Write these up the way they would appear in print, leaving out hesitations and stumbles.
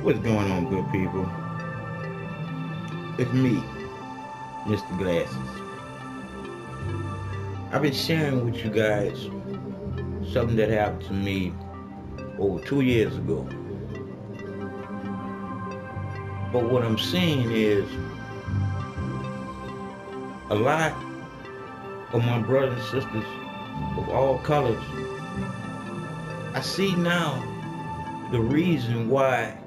What's going on, good people? It's me, Mr. Glasses. I've been sharing with you guys something that happened to me over 2 years ago. But what I'm seeing is a lot of my brothers and sisters of all colors. I see now the reason why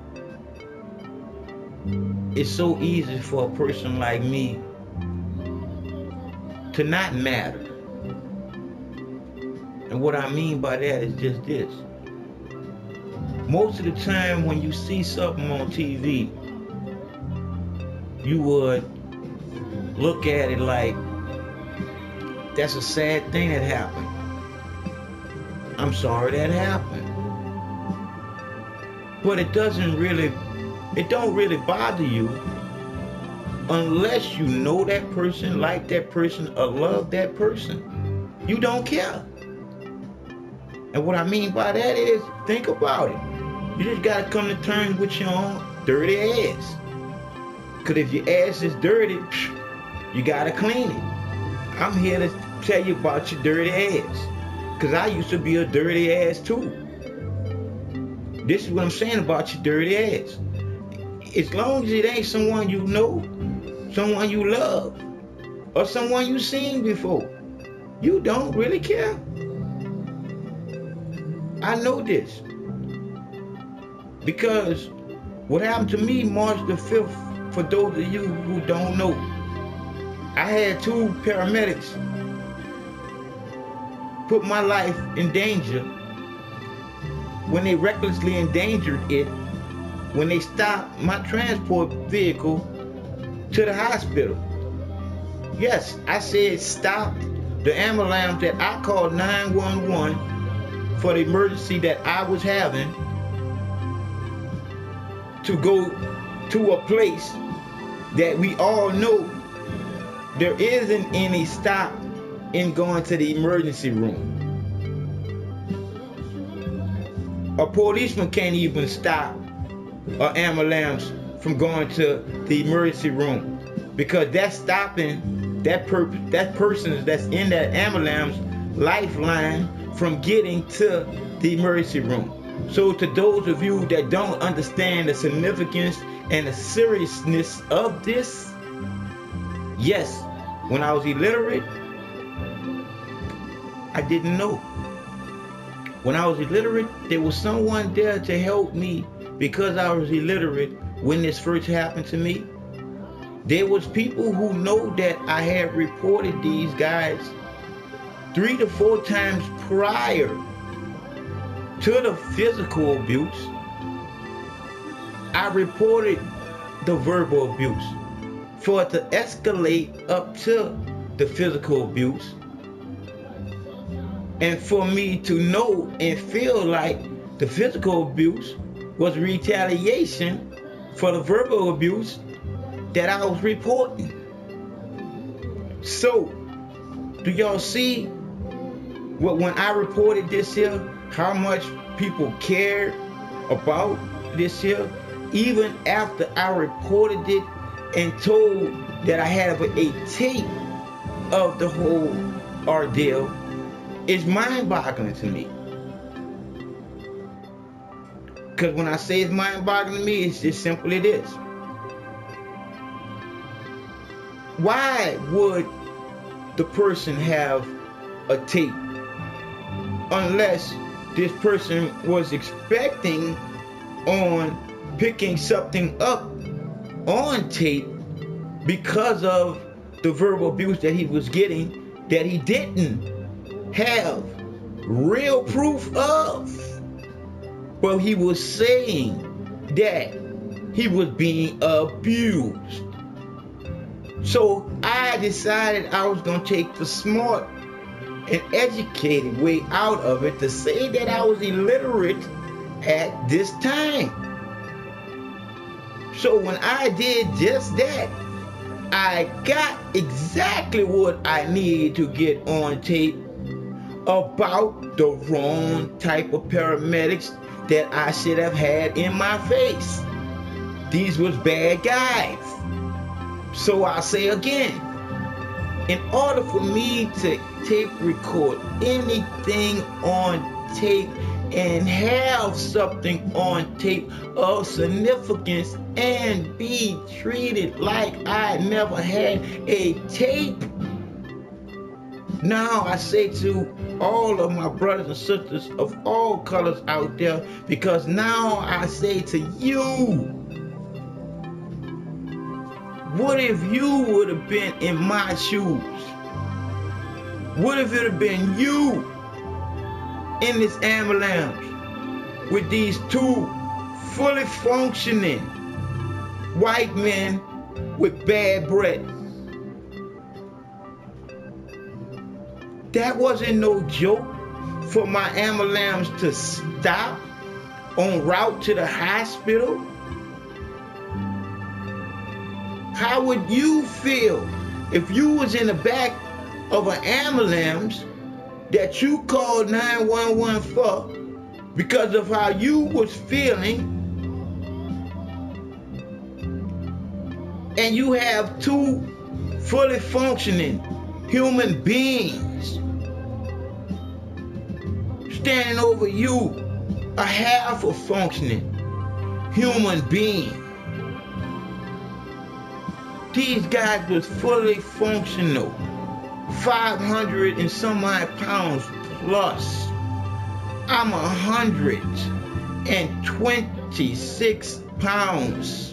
it's so easy for a person like me to not matter. And what I mean by that is just this. Most of the time when you see something on TV, you would look at it like, that's a sad thing that happened. I'm sorry that happened. But it don't really bother you unless you know that person, like that person, or love that person. You don't care. And what I mean by that is, think about it. You just gotta come to terms with your own dirty ass. Cause if your ass is dirty, you gotta clean it. I'm here to tell you about your dirty ass. Cause I used to be a dirty ass too. This is what I'm saying about your dirty ass. As long as it ain't someone you know, someone you love, or someone you seen before, you don't really care. I know this. Because what happened to me March the 5th, for those of you who don't know, I had two paramedics put my life in danger when they recklessly endangered it when they stopped my transport vehicle to the hospital. Yes, I said stop the ambulance that I called 911 for the emergency that I was having to go to a place that we all know there isn't any stop in going to the emergency room. A policeman can't even stop an ambulance from going to the emergency room because that's stopping that person that's in that ambulance lifeline from getting to the emergency room. So to those of you that don't understand the significance and the seriousness of this, yes, when I was illiterate, I didn't know. When I was illiterate, there was someone there to help me because I was illiterate when this first happened to me. There was people who know that I had reported these guys 3 to 4 times prior to the physical abuse. I reported the verbal abuse for it to escalate up to the physical abuse. And for me to know and feel like the physical abuse was retaliation for the verbal abuse that I was reporting. So, do y'all see when I reported this here, how much people cared about this here? Even after I reported it and told that I have a tape of the whole ordeal, it's mind-boggling to me. Because when I say it's mind-boggling to me, it's just simply this. Why would the person have a tape unless this person was expecting on picking something up on tape because of the verbal abuse that he was getting that he didn't have real proof of? But he was saying that he was being abused. So I decided I was going to take the smart and educated way out of it to say that I was illiterate at this time. So when I did just that, I got exactly what I needed to get on tape about the wrong type of paramedics that I should have had in my face. these was bad guys. So I say again, in order for me to tape record anything on tape and have something on tape of significance and be treated like I never had a tape, now I say to all of my brothers and sisters of all colors out there, because now I say to you, what if you would have been in my shoes? What if it have been you in this ambulance with these two fully functioning white men with bad breath? That wasn't no joke for my ambulance to stop en route to the hospital. How would you feel if you was in the back of an ambulance that you called 911 for because of how you was feeling, and you have two fully functioning human beings standing over you, a half a functioning human being? These guys was fully functional, 500 and some odd pounds plus. I'm 126 pounds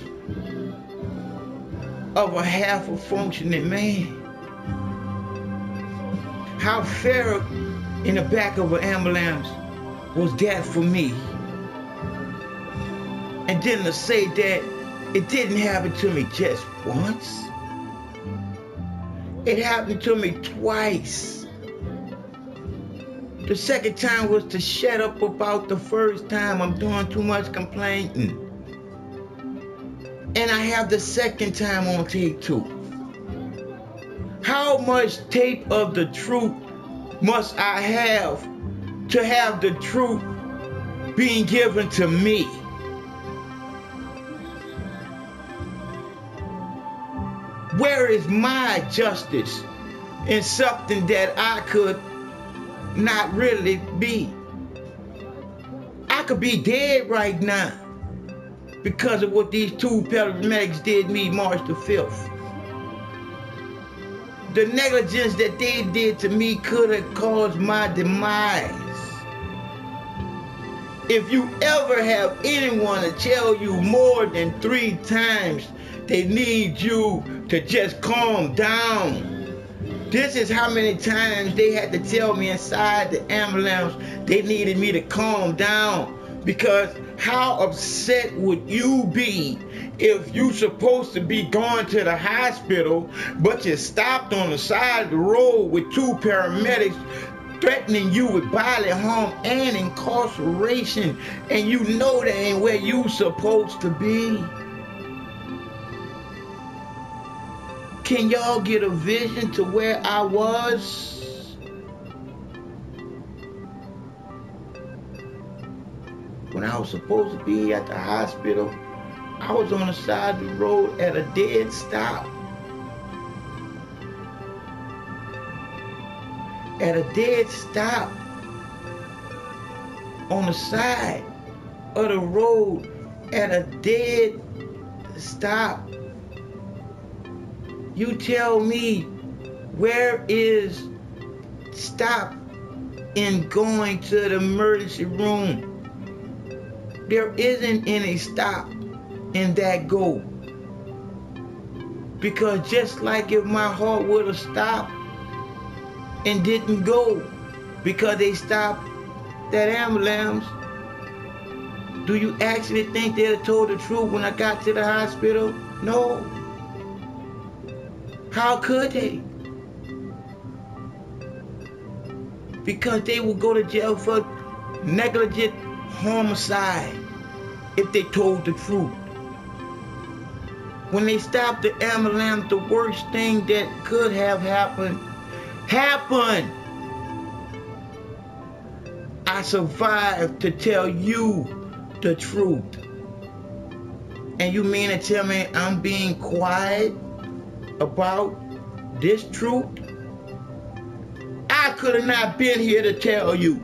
of a half a functioning man. How fair in the back of an ambulance was that for me? And then to say that it didn't happen to me just once. It happened to me twice. The second time was to shut up about the first time. I'm doing too much complaining. And I have the second time on tape too. How much tape of the truth must I have to have the truth being given to me? Where is my justice in something that I could not really be? I could be dead right now because of what these two paramedics did me March the 5th. The negligence that they did to me could have caused my demise. If you ever have anyone to tell you more than 3 times they need you to just calm down, this is how many times they had to tell me inside the ambulance they needed me to calm down. Because how upset would you be if you supposed to be going to the hospital, but you stopped on the side of the road with 2 paramedics threatening you with bodily harm and incarceration, and you know that ain't where you supposed to be? Can y'all get a vision to where I was? When I was supposed to be at the hospital, I was on the side of the road at a dead stop. At a dead stop. On the side of the road at a dead stop. You tell me, where is stop in going to the emergency room? There isn't any stop in that go. Because just like if my heart would have stopped and didn't go because they stopped that ambulance, do you actually think they'd have told the truth when I got to the hospital? No. How could they? Because they would go to jail for negligent homicide if they told the truth. When they stopped the ambulance, the worst thing that could have happened happened. I survived to tell you the truth. And you mean to tell me I'm being quiet about this truth? I could have not been here to tell you